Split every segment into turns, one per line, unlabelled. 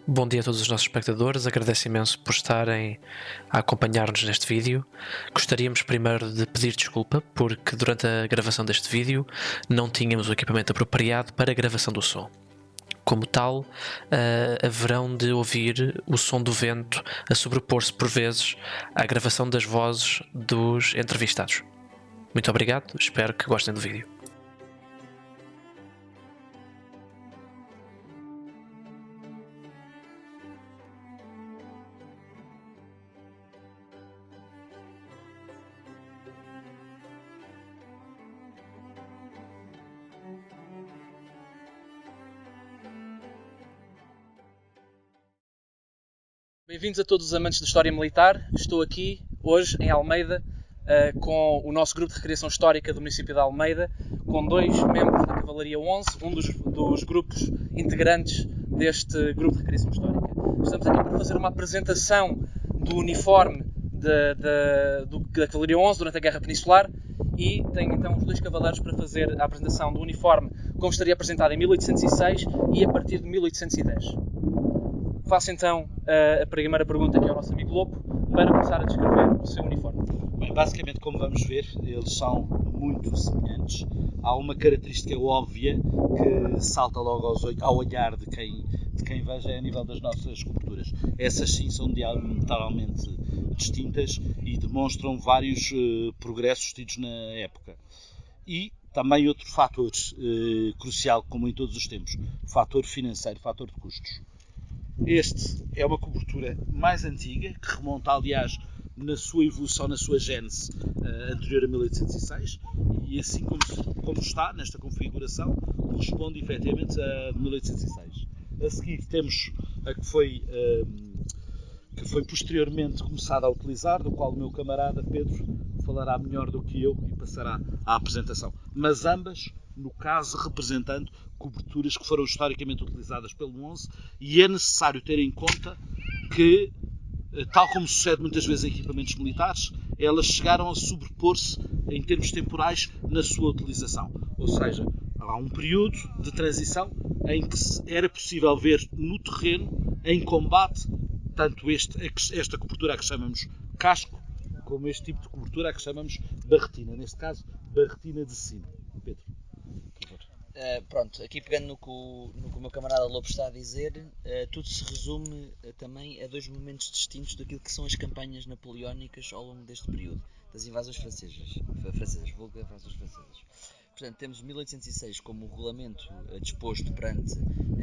Bom dia a todos os nossos espectadores, agradeço imenso por estarem a acompanhar-nos neste vídeo. Gostaríamos primeiro de pedir desculpa porque durante a gravação deste vídeo não tínhamos o equipamento apropriado para a gravação do som. Como tal, haverão de ouvir o som do vento a sobrepor-se por vezes à gravação das vozes dos entrevistados. Muito obrigado, espero que gostem do vídeo.
Bem-vindos a todos os amantes de História Militar. Estou aqui hoje em Almeida com o nosso grupo de recreação histórica do município de Almeida, com dois membros da Cavalaria 11, um dos grupos integrantes deste grupo de recreação histórica. Estamos aqui para fazer uma apresentação do uniforme da Cavalaria 11 durante a Guerra Peninsular e tenho então os dois cavaleiros para fazer a apresentação do uniforme como estaria apresentado em 1806 e a partir de 1810. Faço então a primeira pergunta aqui ao nosso amigo Lopo para começar a descrever o seu uniforme.
Bem, basicamente, como vamos ver, eles são muito semelhantes. Há uma característica óbvia que salta logo ao olhar de quem veja a nível das nossas coberturas. Essas sim são diametralmente distintas e demonstram vários progressos tidos na época. E também outro fator crucial, como em todos os tempos, o fator financeiro, o fator de custos. Este é uma cobertura mais antiga, que remonta, aliás, na sua evolução, na sua gênese anterior a 1806, e assim como está nesta configuração, corresponde efetivamente a 1806. A seguir temos a que foi posteriormente começada a utilizar, do qual o meu camarada Pedro falará melhor do que eu e passará à apresentação. Mas ambas, no caso, representando coberturas que foram historicamente utilizadas pelo 11, e é necessário ter em conta que, tal como sucede muitas vezes em equipamentos militares, elas chegaram a sobrepor-se em termos temporais na sua utilização. Ou seja, há um período de transição em que era possível ver no terreno, em combate, tanto esta cobertura a que chamamos casco, como este tipo de cobertura a que chamamos barretina. Neste caso, barretina de sino. Pedro, por favor.
Pronto, aqui pegando no que o meu camarada Lobo está a dizer, tudo se resume também a dois momentos distintos daquilo que são as campanhas napoleónicas ao longo deste período, das invasões francesas, vulgo invasões francesas. Portanto, temos 1806 como o regulamento disposto perante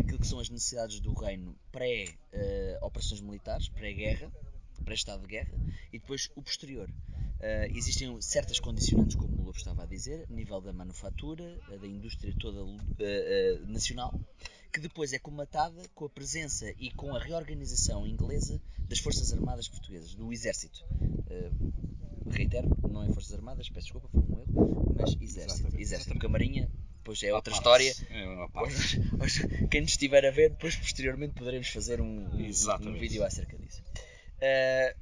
aquilo que são as necessidades do reino pré-operações militares, pré-guerra, pré-estado de guerra, e depois o posterior. Existem certas condicionantes, como o Lobo estava a dizer, a nível da manufatura, da indústria toda nacional, que depois é comatada com a presença e com a reorganização inglesa das Forças Armadas Portuguesas, do Exército. Reitero, não é Forças Armadas, peço desculpa, foi um erro, mas Exército. Porque a Marinha, depois é outra história. Quem nos estiver a ver, depois posteriormente poderemos fazer um vídeo acerca disso.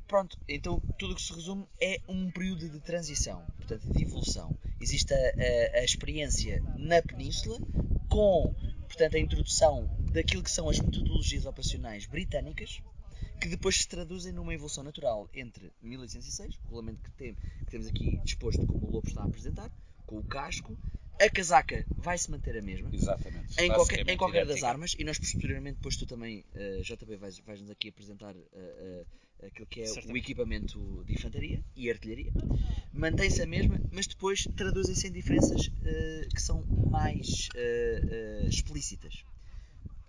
Pronto, então tudo o que se resume é um período de transição, portanto de evolução. Existe a experiência na Península com, portanto, a introdução daquilo que são as metodologias operacionais britânicas, que depois se traduzem numa evolução natural entre 1806, o regulamento que temos aqui disposto como o Lobo está a apresentar, com o casco. A casaca vai se manter a mesma.
Exatamente.
Em qualquer das armas, e nós posteriormente, depois tu também, JP, vais-nos aqui apresentar aquilo que é o equipamento de infantaria e artilharia. Mantém-se a mesma, mas depois traduzem-se em diferenças que são mais explícitas.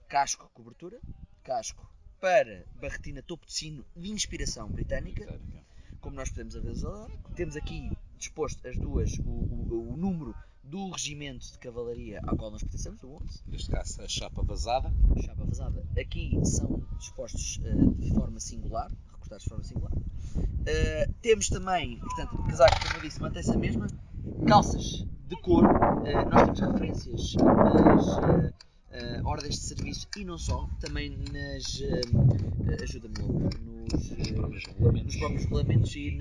Casco, cobertura. Casco para barretina topo de sino de inspiração britânica. Como nós podemos ver, temos aqui disposto as duas, o número do regimento de cavalaria ao qual nós pertencemos, o 11.
Neste caso, a chapa vazada.
Aqui são dispostos de forma singular, recortados de forma singular. Temos também, portanto, o casaco, como eu disse, mantém-se a mesma. Calças de couro. Nós temos referências nas ordens de serviço e não só, também nas ajuda-me nos próprios regulamentos e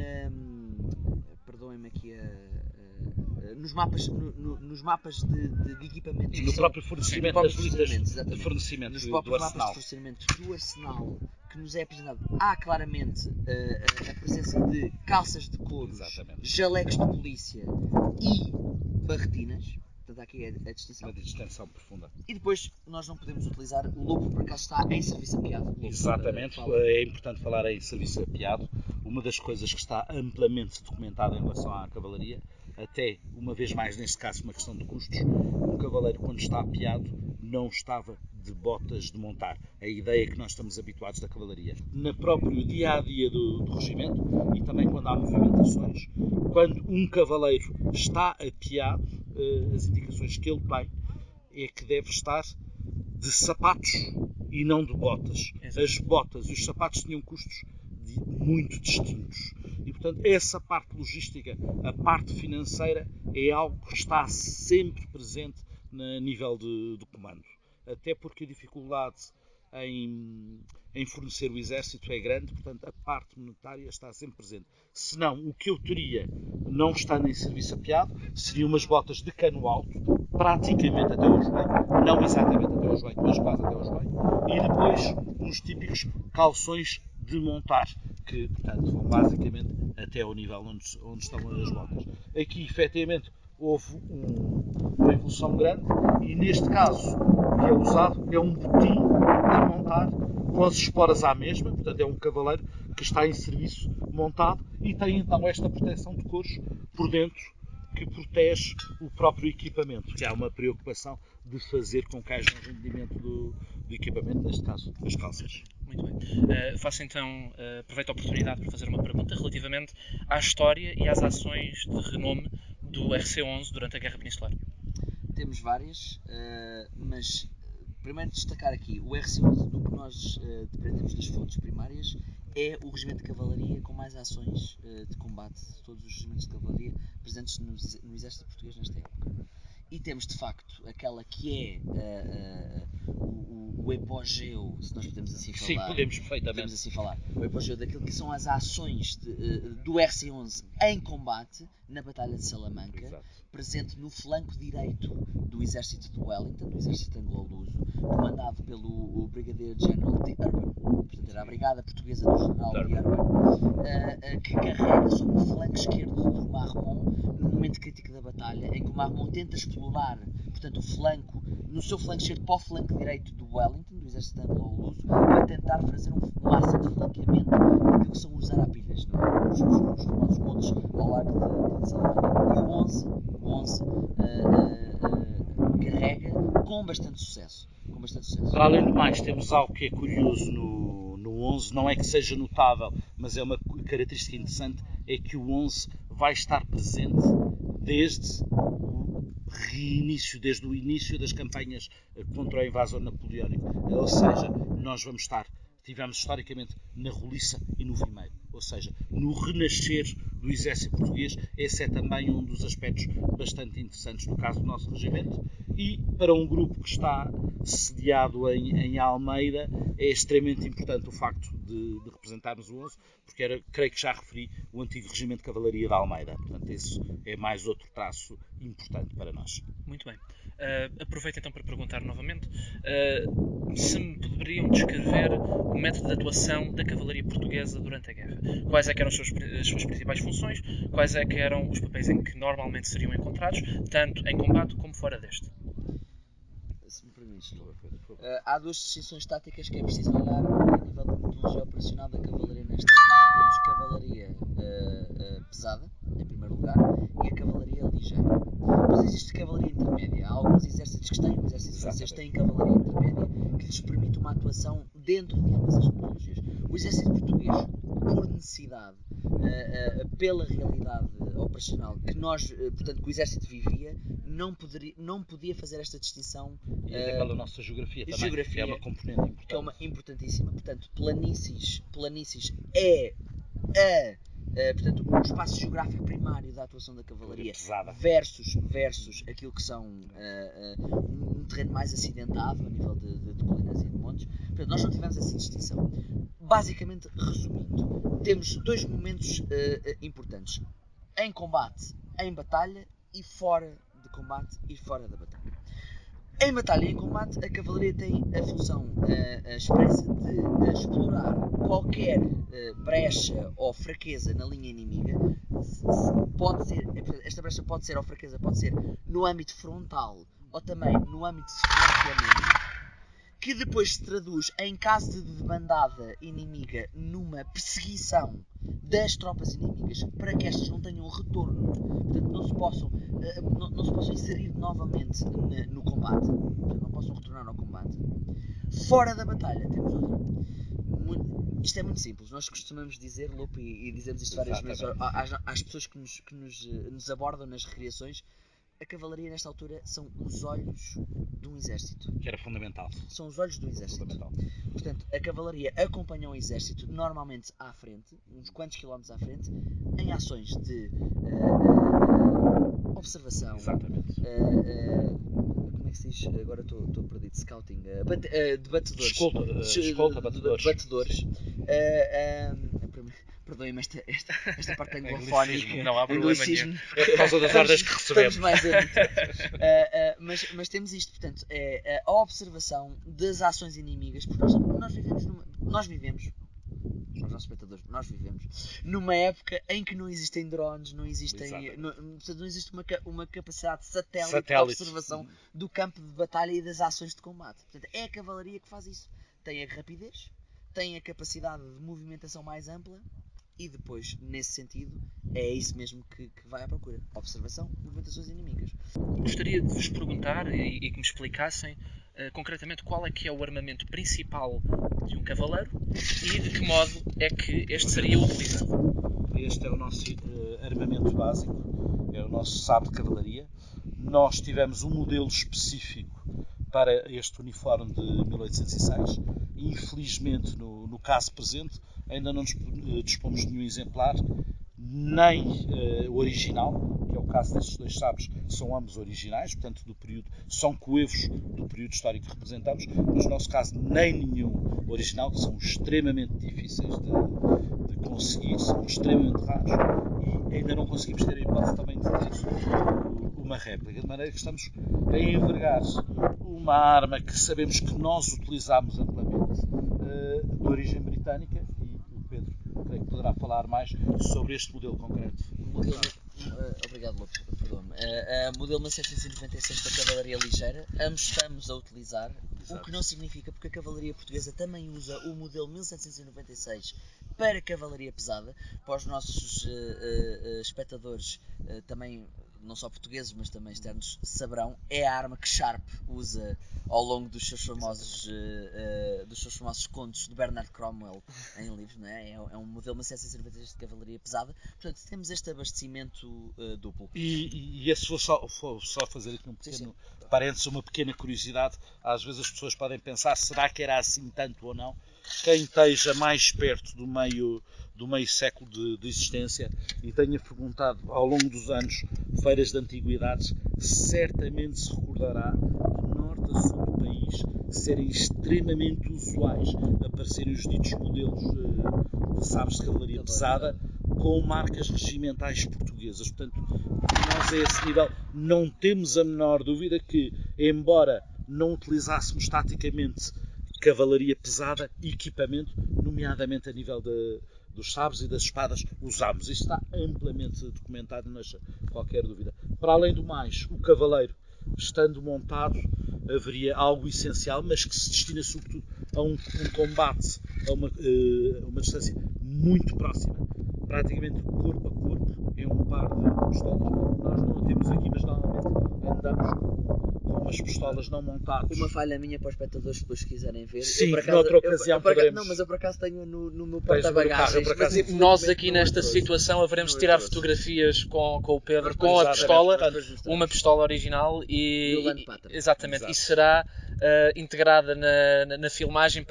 perdoem-me aqui nos mapas de equipamentos.
E no próprio fornecimento
Sim,
das listas
exatamente.
de fornecimento
Nos
do
próprios mapas
arsenal.
de funcionamento do arsenal que nos é apresentado, há claramente a presença de calças de couro,
Exatamente.
jalecos de polícia e barretinas. Portanto, há aqui a distinção.
Uma distinção profunda.
E depois nós não podemos utilizar o lobo, por acaso está em serviço apiado.
Exatamente, é importante falar em serviço apiado. Uma das coisas que está amplamente documentada em relação à cavalaria, até uma vez mais neste caso uma questão de custos, um cavaleiro quando está apiado não estava de botas de montar. A ideia que nós estamos habituados da cavalaria. No próprio dia a dia do regimento e também quando há movimentações, quando um cavaleiro está apiado, as indicações que ele tem é que deve estar de sapatos e não de botas.
Exato.
As botas e os sapatos tinham custos muito distintos. E, portanto, essa parte logística, a parte financeira, é algo que está sempre presente a nível de comando. Até porque a dificuldade em fornecer o exército é grande, portanto, a parte monetária está sempre presente. Senão, o que eu teria, não estando em serviço apiado, seriam umas botas de cano alto, praticamente até ao joelho, não exatamente até ao joelho, mas quase até ao joelho, e depois uns típicos calções de montar, que, portanto, vão basicamente até ao nível onde estão as botas. Aqui, efetivamente, houve uma evolução grande e, neste caso, o que é usado é um botim de montar com as esporas à mesma, portanto, é um cavaleiro que está em serviço montado e tem, então, esta proteção de couros por dentro que protege o próprio equipamento, que há uma preocupação de fazer com que haja um rendimento do equipamento, neste caso, as calças.
Muito bem. Faço então, aproveito a oportunidade para fazer uma pergunta relativamente à história e às ações de renome do RC11 durante a Guerra Peninsular.
Temos várias, mas primeiro destacar aqui, o RC11, do que nós dependemos das fontes primárias, é o regimento de cavalaria com mais ações de combate de todos os regimentos de cavalaria presentes no exército português nesta época. E temos de facto aquela que é o apogeu, se nós podemos assim falar.
Sim, podemos perfeitamente.
Podemos assim falar. O apogeu daquilo que são as ações do RC11 em combate na Batalha de Salamanca.
Exato.
Presente no flanco direito do exército de Wellington, do exército anglo-luso, comandado pelo Brigadier General de Urban, portanto era a brigada portuguesa do general de Urban, que carrega sobre o flanco esquerdo do Marmont no momento crítico da batalha, em que o Marmont tenta explorar, portanto, o flanco, no seu flanco esquerdo para o flanco direito do Wellington, do exército anglo-luso, para tentar fazer uma ação de flanqueamento daquilo que são os arapilhas, não é? os famosos montes ao largo de Salamanca. E o 11 carrega com bastante sucesso.
Para além do mais, temos algo que é curioso no 11, não é que seja notável, mas é uma característica interessante, é que o 11 vai estar presente desde o início das campanhas contra o invasor napoleónico. Ou seja, nós tivemos historicamente na Roliça e no Vimeiro. Ou seja, no renascer do exército português, esse é também um dos aspectos bastante interessantes no caso do nosso regimento. E para um grupo que está sediado em Almeida, é extremamente importante o facto de representarmos o 11, porque creio que já referi o antigo Regimento de Cavalaria de Almeida. Portanto, esse é mais outro traço importante para nós.
Muito bem. Aproveito então para perguntar novamente se me poderiam descrever o método de atuação da cavalaria portuguesa durante a guerra. Quais é que eram as suas principais funções, quais é que eram os papéis em que normalmente seriam encontrados, tanto em combate como fora deste.
Se me permites, há duas distinções táticas que é preciso olhar a nível da metodologia operacional da cavalaria nesta época. Temos cavalaria pesada, em primeiro lugar, e a cavalaria ligeira. Mas existe cavalaria intermédia. Há alguns exércitos que têm, o exército francês tem cavalaria intermédia que lhes permite uma atuação dentro de ambas as metodologias. O exército português, por necessidade, pela realidade operacional que portanto, que o exército vivia, não podia fazer esta distinção.
E até pela nossa geografia também, que é uma componente importante.
Que é uma importantíssima. Portanto, planícies portanto, o espaço geográfico primário da atuação da cavalaria versus aquilo que são um terreno mais acidentado a nível de colinas e de montes. Portanto, nós não tivemos essa distinção. Basicamente, resumindo, temos dois momentos importantes: em combate, em batalha e fora de combate e fora da batalha. Em batalha e em combate, a cavalaria tem a função expressa de explorar qualquer brecha ou fraqueza na linha inimiga. Pode ser, esta brecha pode ser ou fraqueza pode ser no âmbito frontal ou também no âmbito de flanqueamento, que depois se traduz, em caso de debandada inimiga, numa perseguição das tropas inimigas para que estas não tenham retorno, portanto não se possam inserir novamente no combate, portanto não possam retornar ao combate. Fora da batalha temos outra. Isto é muito simples, nós costumamos dizer, Lupe, e dizemos isto várias vezes às pessoas que nos abordam nas recreações: a cavalaria nesta altura são os olhos de um exército.
Que era fundamental.
São os olhos do exército. Portanto, a cavalaria acompanha o exército normalmente à frente, uns quantos quilómetros à frente, em ações de observação.
Exatamente.
Como é que se diz? Agora estou perdido. Scouting. De batedores.
Escolta, batedores.
Batedores. Perdoem-me esta parte anglofónica.
Não há problema nenhum.
É por causa das ordens que recebemos.
Estamos mais mas temos isto, portanto, é a observação das ações inimigas, porque nós vivemos, os nossos espectadores, nós vivemos numa época em que não existem drones, não existe uma capacidade de satélite de observação do campo de batalha e das ações de combate. Portanto, é a cavalaria que faz isso. Tem a rapidez, tem a capacidade de movimentação mais ampla. E depois, nesse sentido, é isso mesmo que vai à procura. Observação, movimentações inimigas.
Gostaria de vos perguntar e que me explicassem concretamente qual é que é o armamento principal de um cavaleiro e de que modo é que este seria utilizado.
Este é o nosso armamento básico, é o nosso sabre de cavalaria. Nós tivemos um modelo específico para este uniforme de 1806. Infelizmente, no caso presente, ainda não dispomos de nenhum exemplar, nem o original, que é o caso destes dois sabres, que são ambos originais, portanto são coevos do período histórico que representamos, mas no nosso caso nem nenhum original, que são extremamente difíceis de conseguir, são extremamente raros, e ainda não conseguimos ter a hipótese também de ter uma réplica, de maneira que estamos a envergar uma arma que sabemos que nós utilizámos amplamente, de origem britânica, e o Pedro creio que poderá falar mais sobre este modelo concreto.
Obrigado, Lopes, perdoa-me. Modelo 1796 da cavalaria ligeira, ambos estamos a utilizar. Exato. O que não significa, porque a cavalaria portuguesa também usa o modelo 1796 para cavalaria pesada. Para os nossos espectadores, também não só portugueses, mas também externos, saberão, é a arma que Sharp usa ao longo dos seus famosos contos de Bernard Cromwell em livros, não é? É um modelo 1796 de cavalaria pesada. Portanto, temos este abastecimento duplo.
E esse vou só fazer aqui um pequeno parênteses, uma pequena curiosidade. Às vezes as pessoas podem pensar, será que era assim tanto ou não? Quem esteja mais perto do meio século de existência e tenha frequentado ao longo dos anos feiras de antiguidades, certamente se recordará de norte a sul do país serem extremamente usuais aparecerem os ditos modelos de sabres de cavalaria pesada com marcas regimentais portuguesas. Portanto, nós a esse nível não temos a menor dúvida que, embora não utilizássemos taticamente cavalaria pesada, equipamento, nomeadamente a nível dos sabres e das espadas, usámos. Isto está amplamente documentado, não deixa qualquer dúvida. Para além do mais, o cavaleiro, estando montado, haveria algo essencial, mas que se destina sobretudo a um combate a uma distância muito próxima, praticamente corpo a corpo, em um par de pistolas. Nós não o temos aqui, mas normalmente andamos com umas pistolas não montadas.
Uma falha minha para os espectadores que depois quiserem ver.
Sim, noutra ocasião poderemos.
Não, mas eu por acaso tenho no meu porta-bagagens.
Nós aqui nesta situação haveremos de tirar fotografias com o Pedro, com a pistola, uma pistola original exatamente, e será integrada na filmagem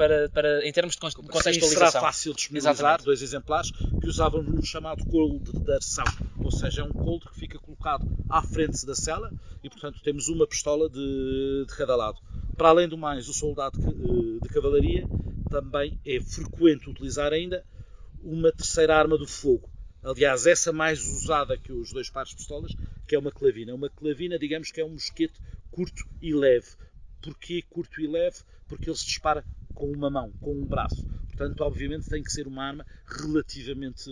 em termos de contextualização.
Será fácil disponibilizar dois exemplares que usavam um chamado coldre de arção, ou seja, é um coldre que fica colocado à frente da cela e, portanto, temos uma pistola de cada lado. Para além do mais, o soldado de cavalaria também é frequente utilizar ainda uma terceira arma do fogo, Aliás, essa mais usada que os 2 pares de pistolas, que é uma clavina. Uma clavina, digamos que é um mosquete curto e leve. Porquê curto e leve? Porque ele se dispara com uma mão, com um braço. Portanto, obviamente, tem que ser uma arma relativamente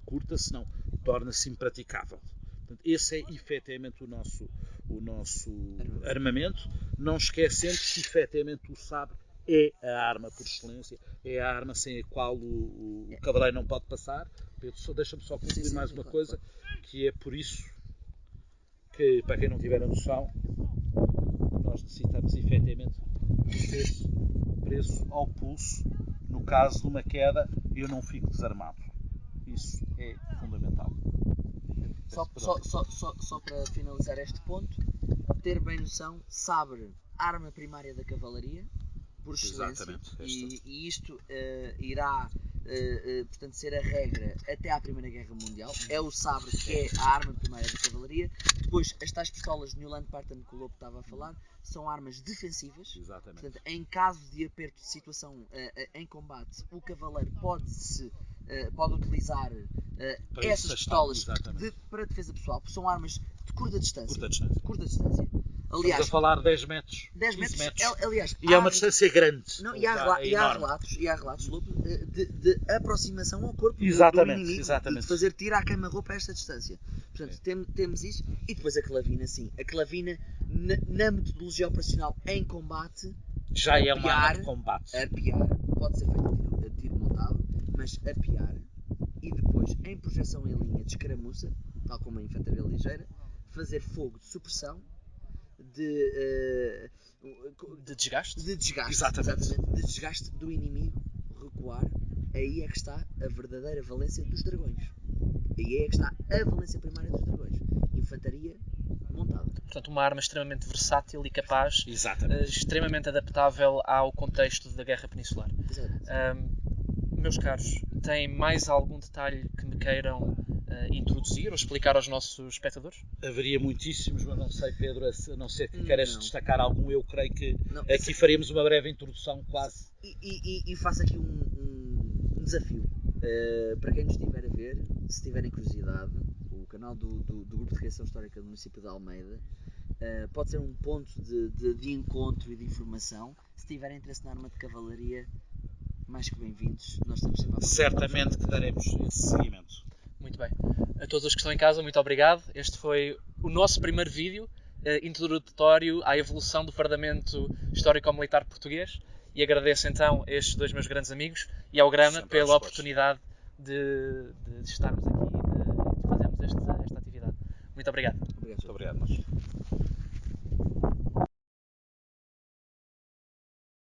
curta, senão torna-se impraticável. Portanto, esse é efetivamente o nosso armamento, não esquecendo que efetivamente o sabre é a arma por excelência, é a arma sem a qual o cavaleiro não pode passar. Pedro, deixa-me só concluir mais uma coisa, que é por isso que, para quem não tiver a noção, nós necessitamos efetivamente ser preso ao pulso. No caso de uma queda, eu não fico desarmado. Isso é fundamental.
Só para finalizar este ponto, ter bem noção, sabre, arma primária da cavalaria, por excelência, e isto irá portanto, ser a regra até à Primeira Guerra Mundial. É o sabre que é a arma primária da cavalaria. Depois, as tais pistolas de Newland Parton que o Lobo estava a falar são armas defensivas.
Exatamente.
Portanto, em caso de aperto de situação em combate, o cavaleiro pode utilizar essas pistolas para defesa pessoal, porque são armas de curta distância. Aliás,
estamos a falar 10 metros,
10 metros. Aliás,
e é uma distância grande.
Não, e há relatos, Lobo, de aproximação ao corpo do inimigo, de fazer tiro à queima-roupa a esta distância. Portanto, temos isso. E depois a clavina, sim. A clavina, na metodologia operacional em combate,
já é uma arma de combate.
Apiar, pode ser feito a tiro montado, mas apiar, e depois, em projeção em linha de escaramuça, tal como a infantaria ligeira, fazer fogo de supressão, de
desgaste?
Exatamente. De desgaste do inimigo, recuar. Aí é que está a verdadeira valência dos dragões. Aí é que está a valência primária dos dragões. Infantaria montada.
Portanto, uma arma extremamente versátil e capaz, extremamente adaptável ao contexto da Guerra Peninsular. Meus caros, têm mais algum detalhe que me queiram introduzir ou explicar aos nossos espectadores?
Haveria muitíssimos, mas não sei, Pedro, a não ser que queiras destacar algum, eu creio que aqui faremos uma breve introdução quase.
E faço aqui um desafio para quem nos estiver a ver, se tiverem curiosidade, o canal do Grupo de Recreação Histórica do município de Almeida pode ser um ponto de encontro e de informação. Se tiverem interesse na arma de cavalaria, mais que bem-vindos, nós estamos sempre a
certamente que daremos esse seguimento.
Muito bem. A todos os que estão em casa, muito obrigado. Este foi o nosso primeiro vídeo introdutório à evolução do fardamento histórico-militar português, e agradeço então a estes 2 meus grandes amigos e ao Grama pela oportunidade de estarmos aqui e de fazermos esta atividade. Muito obrigado.
Muito obrigado.